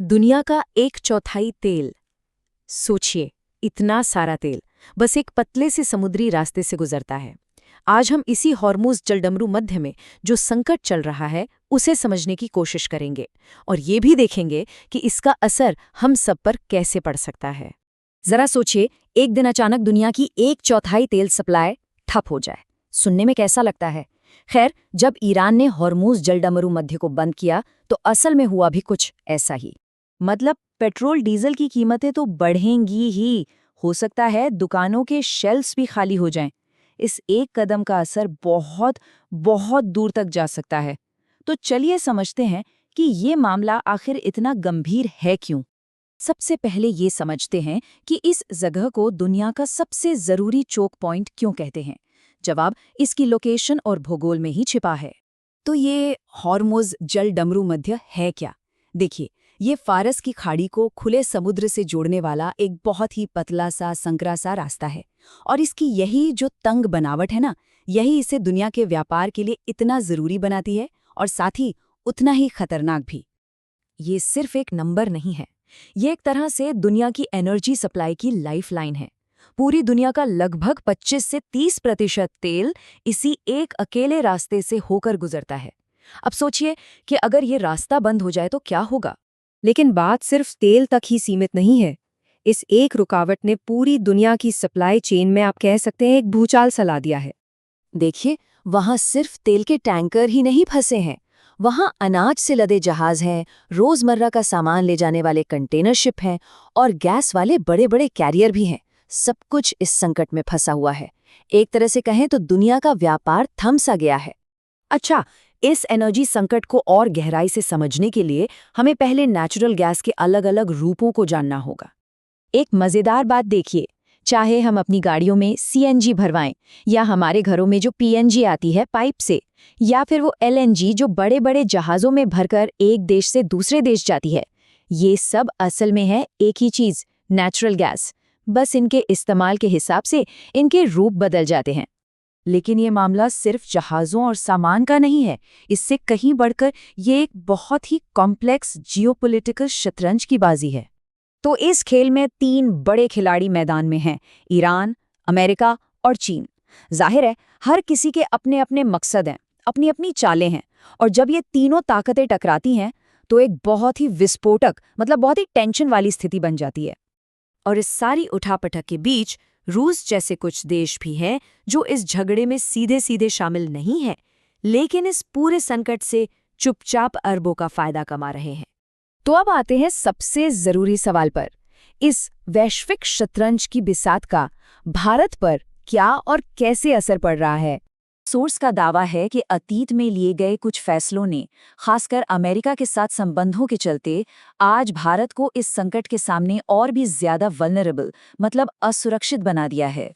दुनिया का 1/4 तेल। सोचिए, इतना सारा तेल बस एक पतले से समुद्री रास्ते से गुजरता है। आज हम इसी हॉर्मुज़ जलडमरू मध्य में जो संकट चल रहा है उसे समझने की कोशिश करेंगे और ये भी देखेंगे कि इसका असर हम सब पर कैसे पड़ सकता है। जरा सोचिए, एक दिन अचानक दुनिया की 1/4 तेल सप्लाई ठप हो जाए। सुनने में कैसा लगता है? खैर, जब ईरान ने हॉर्मुज़ जलडमरू मध्य को बंद किया तो असल में हुआ भी कुछ ऐसा ही। मतलब पेट्रोल डीजल की कीमतें तो बढ़ेंगी ही, हो सकता है दुकानों के शेल्फ्स भी खाली हो जाएं। इस एक कदम का असर बहुत बहुत दूर तक जा सकता है। तो चलिए समझते हैं कि ये मामला आखिर इतना गंभीर है क्यों। सबसे पहले ये समझते हैं कि इस जगह को दुनिया का सबसे जरूरी चोक पॉइंट क्यों कहते हैं। जवाब इसकी लोकेशन और भूगोल में ही छिपा है। तो ये हॉर्मुज़ जलडमरू मध्य है क्या? देखिए, ये फारस की खाड़ी को खुले समुद्र से जोड़ने वाला एक बहुत ही पतला सा संकरा सा रास्ता है। और इसकी यही जो तंग बनावट है ना, यही इसे दुनिया के व्यापार के लिए इतना जरूरी बनाती है और साथ ही उतना ही खतरनाक भी। ये सिर्फ एक नंबर नहीं है, ये एक तरह से दुनिया की एनर्जी सप्लाई की लाइफलाइन है। पूरी दुनिया का लगभग 25 से 30% तेल इसी एक अकेले रास्ते से होकर गुजरता है। अब सोचिए कि अगर ये रास्ता बंद हो जाए तो क्या होगा। लेकिन बात सिर्फ तेल तक ही सीमित नहीं है। इस एक रुकावट ने पूरी दुनिया की सप्लाई चेन में आप कह सकते हैं एक भूचाल सा ला दिया है। देखिए, वहाँ सिर्फ तेल के टैंकर ही नहीं फंसे हैं, वहाँ अनाज से लदे जहाज हैं, रोजमर्रा का सामान ले जाने वाले कंटेनर शिप हैं और गैस वाले बड़े बड़े कैरियर भी हैं। सब कुछ इस संकट में फंसा हुआ है। एक तरह से कहें तो दुनिया का व्यापार थम सा गया है। अच्छा, इस एनर्जी संकट को और गहराई से समझने के लिए हमें पहले नेचुरल गैस के अलग अलग रूपों को जानना होगा। एक मज़ेदार बात देखिए, चाहे हम अपनी गाड़ियों में सीएनजी भरवाएं या हमारे घरों में जो पीएनजी आती है पाइप से, या फिर वो एलएनजी जो बड़े बड़े जहाज़ों में भरकर एक देश से दूसरे देश जाती है, ये सब असल में है एक ही चीज़, नेचुरल गैस। बस इनके इस्तेमाल के हिसाब से इनके रूप बदल जाते हैं। लेकिन ये मामला सिर्फ जहाज़ों और सामान का नहीं है, इससे कहीं बढ़कर ये एक बहुत ही कॉम्प्लेक्स जियोपॉलिटिकल शतरंज की बाजी है। तो इस खेल में 3 बड़े खिलाड़ी मैदान में हैं, ईरान, अमेरिका और चीन। जाहिर है, हर किसी के अपने अपने मकसद हैं, अपनी अपनी चालें हैं, और जब ये तीनों ताकतें टकराती हैं तो एक बहुत ही विस्फोटक, मतलब बहुत ही टेंशन वाली स्थिति बन जाती है। और इस सारी उठापटक के बीच रूस जैसे कुछ देश भी हैं जो इस झगड़े में सीधे सीधे शामिल नहीं हैं, लेकिन इस पूरे संकट से चुपचाप अरबों का फायदा कमा रहे हैं। तो अब आते हैं सबसे जरूरी सवाल पर। इस वैश्विक शतरंज की बिसात का भारत पर क्या और कैसे असर पड़ रहा है? सोर्स का दावा है कि अतीत में लिए गए कुछ फैसलों ने, खासकर अमेरिका के साथ संबंधों के चलते, आज भारत को इस संकट के सामने और भी ज्यादा वल्नरेबल, मतलब असुरक्षित बना दिया है।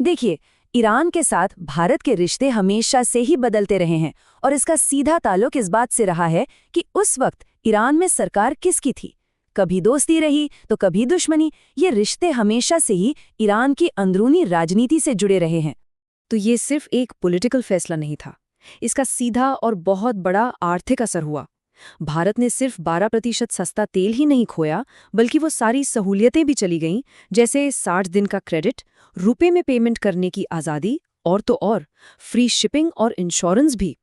देखिए, ईरान के साथ भारत के रिश्ते हमेशा से ही बदलते रहे हैं और इसका सीधा ताल्लुक इस बात से रहा है कि उस वक्त ईरान में सरकार किसकी थी। कभी दोस्ती रही तो कभी दुश्मनी। ये रिश्ते हमेशा से ही ईरान की अंदरूनी राजनीति से जुड़े रहे हैं। तो ये सिर्फ एक पॉलिटिकल फैसला नहीं था, इसका सीधा और बहुत बड़ा आर्थिक असर हुआ। भारत ने सिर्फ 12% सस्ता तेल ही नहीं खोया, बल्कि वो सारी सहूलियतें भी चली गईं, जैसे 60 दिन का क्रेडिट, रुपए में पेमेंट करने की आज़ादी, और तो और फ्री शिपिंग और इंश्योरेंस भी।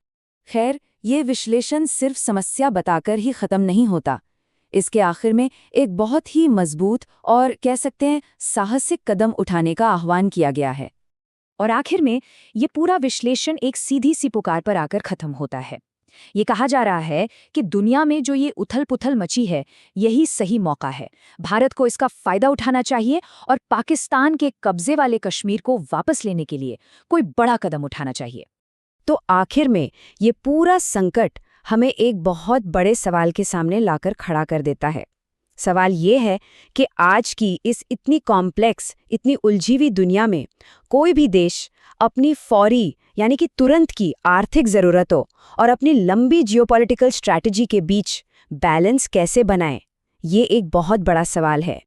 खैर, ये विश्लेषण सिर्फ समस्या बताकर ही खत्म नहीं होता। इसके आखिर में एक बहुत ही मजबूत और कह सकते हैं साहसिक कदम उठाने का आह्वान किया गया है। और आखिर में ये पूरा विश्लेषण एक सीधी सी पुकार पर आकर खत्म होता है। ये कहा जा रहा है कि दुनिया में जो ये उथल-पुथल मची है, यही सही मौका है। भारत को इसका फायदा उठाना चाहिए और पाकिस्तान के कब्जे वाले कश्मीर को वापस लेने के लिए कोई बड़ा कदम उठाना चाहिए। तो आखिर में ये पूरा संकट हमें एक बहुत बड़े सवाल के सामने लाकर खड़ा कर देता है। सवाल ये है कि आज की इस इतनी कॉम्प्लेक्स, इतनी उलझी हुई दुनिया में कोई भी देश अपनी फौरी, यानी कि तुरंत की आर्थिक ज़रूरतों और अपनी लंबी जियोपॉलिटिकल स्ट्रैटेजी के बीच बैलेंस कैसे बनाए? ये एक बहुत बड़ा सवाल है।